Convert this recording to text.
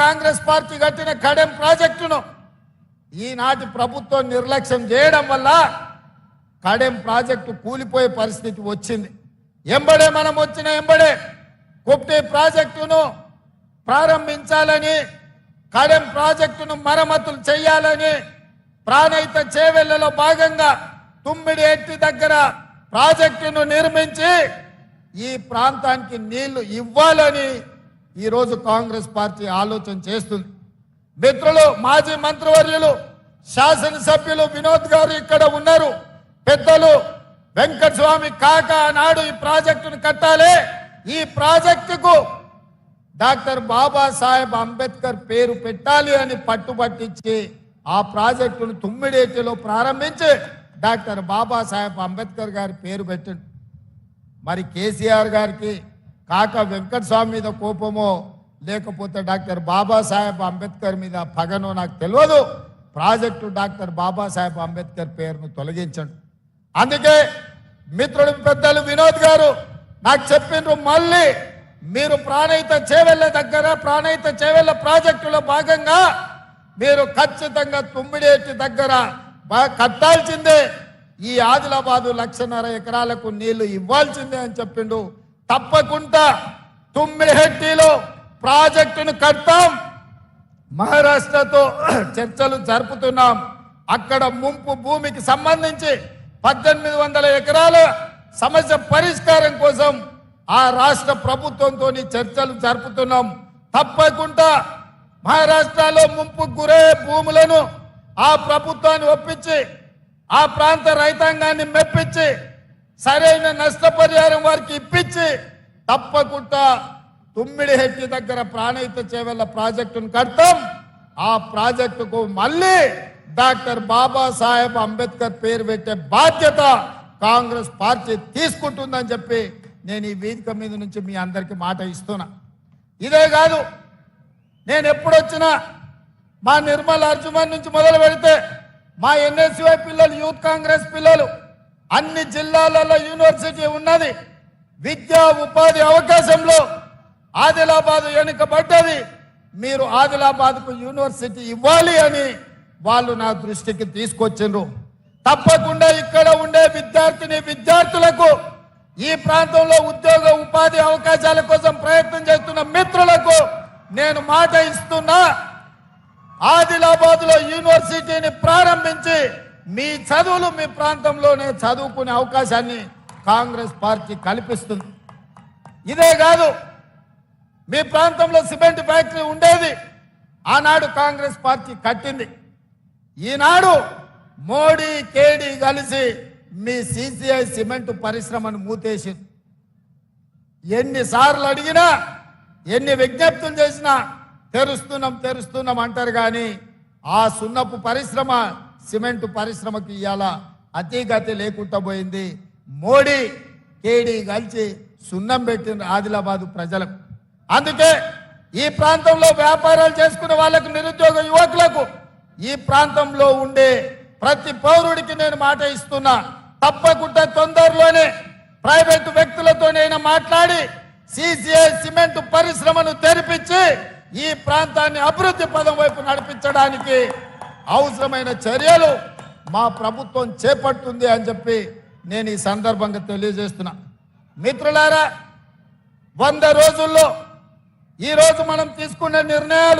Congress party కట్టిన కడెం ప్రాజెక్టును ఈనాటి ప్రభుత్వం నిర్లక్ష్యం చేయడం వల్ల కడెం ప్రాజెక్టు కూలిపోయే పరిస్థితి వచ్చింది. ఎంబడే మనం వచ్చిన ఎంబడే కుప్టి ప్రాజెక్టును ప్రారంభించాలని, కడెం ప్రాజెక్టును మరమ్మతులు చేయాలని, ప్రాణహిత చేవెళ్లలో భాగంగా తుమ్మిడి ఎట్టి దగ్గర ప్రాజెక్టును నిర్మించి ఈ ప్రాంతానికి నీళ్లు ఇవ్వాలని ఈరోజు కాంగ్రెస్ పార్టీ ఆలోచన చేస్తుంది. మిత్రులు, మాజీ మంత్రివర్యులు, శాసనసభ్యులు వినోద్ గారు ఇక్కడ ఉన్నారు. పెద్దలు వెంకటస్వామి కాక నాడు ఈ ప్రాజెక్టును కట్టాలి, ఈ ప్రాజెక్టుకు డాక్టర్ బాబాసాహెబ్ అంబేద్కర్ పేరు పెట్టాలి అని పట్టుబట్టించి ఆ ప్రాజెక్టును తుమ్మిడేటిలో ప్రారంభించి డాక్టర్ బాబాసాహెబ్ అంబేద్కర్ గారి పేరు పెట్టండి. మరి కేసీఆర్ గారికి కాక వెంకటస్వామి మీద కోపమో లేకపోతే డాక్టర్ బాబాసాహెబ్ అంబేద్కర్ మీద పగనో నాకు తెలియదు. ప్రాజెక్టు డాక్టర్ బాబాసాహెబ్ అంబేద్కర్ పేరును తొలగించండి. అందుకే మిత్రుడు పెద్దలు వినోద్ గారు నాకు చెప్పిండ్రు, మళ్ళీ మీరు ప్రాణహిత చేవెళ్ల దగ్గర ప్రాణహిత చేవెళ్ల ప్రాజెక్టులో భాగంగా మీరు ఖచ్చితంగా తుమ్మిడేటి దగ్గర కట్టాల్సిందే, ఈ ఆదిలాబాదు 1.5 ఎకరాలకు నీళ్లు ఇవ్వాల్సిందే అని చెప్పిండు. తప్పకుండా తుమ్మిడిహెట్టిలో ప్రాజెక్టును కడతాం. మహారాష్ట్రతో చర్చలు జరుపుతున్నాం. అక్కడ ముంపు భూమికి సంబంధించి 1800 ఎకరాల సమస్య పరిష్కారం కోసం ఆ రాష్ట్ర ప్రభుత్వంతో చర్చలు జరుపుతున్నాం. తప్పకుండా మహారాష్ట్రలో ముంపు గురయ్యే భూములను ఆ ప్రభుత్వాన్ని ఒప్పించి ఆ ప్రాంత రైతాంగాన్ని మెప్పించి సరైన నష్టపరిహారం వారికి ఇప్పించి తప్పకుండా తుమ్మిడిహెట్టి దగ్గర ప్రాణహిత చేవెళ్ల ప్రాజెక్టును కడతాం. ఆ ప్రాజెక్టుకు మళ్ళీ డాక్టర్ బాబాసాహెబ్ అంబేద్కర్ పేరు పెట్టే బాధ్యత కాంగ్రెస్ పార్టీ తీసుకుంటుందని చెప్పి నేను ఈ వేదిక మీద నుంచి మీ అందరికీ మాట ఇస్తున్నా. ఇదే కాదు, నేను ఎప్పుడొచ్చినా మా నిర్మల్ అర్జుమన్ నుంచి మొదలు పెడితే మా ఎన్ఎస్యుఐ పిల్లలు, యూత్ కాంగ్రెస్ పిల్లలు, అన్ని జిల్లాలలో యూనివర్సిటీ ఉన్నది. విద్యా ఉపాధి అవకాశంలో ఆదిలాబాద్ వెనుకబడ్డది. మీరు ఆదిలాబాద్కు యూనివర్సిటీ ఇవ్వాలి అని వాళ్ళు నా దృష్టికి తీసుకొచ్చిండ్రు. తప్పకుండా ఇక్కడ ఉండే విద్యార్థులకు, ఈ ప్రాంతంలో ఉద్యోగ ఉపాధి అవకాశాల కోసం ప్రయత్నం చేస్తున్న మిత్రులకు నేను మాట ఇస్తున్నా, ఆదిలాబాద్ లో యూనివర్సిటీని ప్రారంభించి మీ చదువులు మీ ప్రాంతంలోనే చదువుకునే అవకాశాన్ని కాంగ్రెస్ పార్టీ కల్పిస్తుంది. ఇదే కాదు, మీ ప్రాంతంలో సిమెంట్ ఫ్యాక్టరీ ఉండేది, ఆనాడు కాంగ్రెస్ పార్టీ కట్టింది. ఈనాడు మోడీ కేడీ కలిసి మీ సిసిఐ సిమెంట్ పరిశ్రమను మూతేసింది. ఎన్నిసార్లు అడిగినా, ఎన్ని విజ్ఞప్తులు చేసినా తెరుస్తున్నాం అంటారు. కానీ ఆ సున్నపు పరిశ్రమ, సిమెంట్ పరిశ్రమకి ఇవాళ అతిగతి లేకుండా పోయింది. మోడీ కేడీ కలిసి సున్నం పెట్టిన ఆదిలాబాదు ప్రజలకు. అందుకే ఈ ప్రాంతంలో వ్యాపారాలు చేసుకునే వాళ్ళకు, నిరుద్యోగ యువకులకు, ఈ ప్రాంతంలో ఉండే ప్రతి పౌరుడికి నేను మాట ఇస్తున్నా, తప్పకుండా తొందరలోనే ప్రైవేటు వ్యక్తులతోనైనా మాట్లాడి సిసిఐ సిమెంట్ పరిశ్రమను తెరిపించి ఈ ప్రాంతాన్ని అభివృద్ధి పదం వైపు నడిపించడానికి అవసరమైన చర్యలు మా ప్రభుత్వం చేపడుతుంది అని చెప్పి నేను ఈ సందర్భంగా తెలియజేస్తున్నా. మిత్రులారా, 100 రోజుల్లో ఈరోజు మనం తీసుకున్న నిర్ణయాలు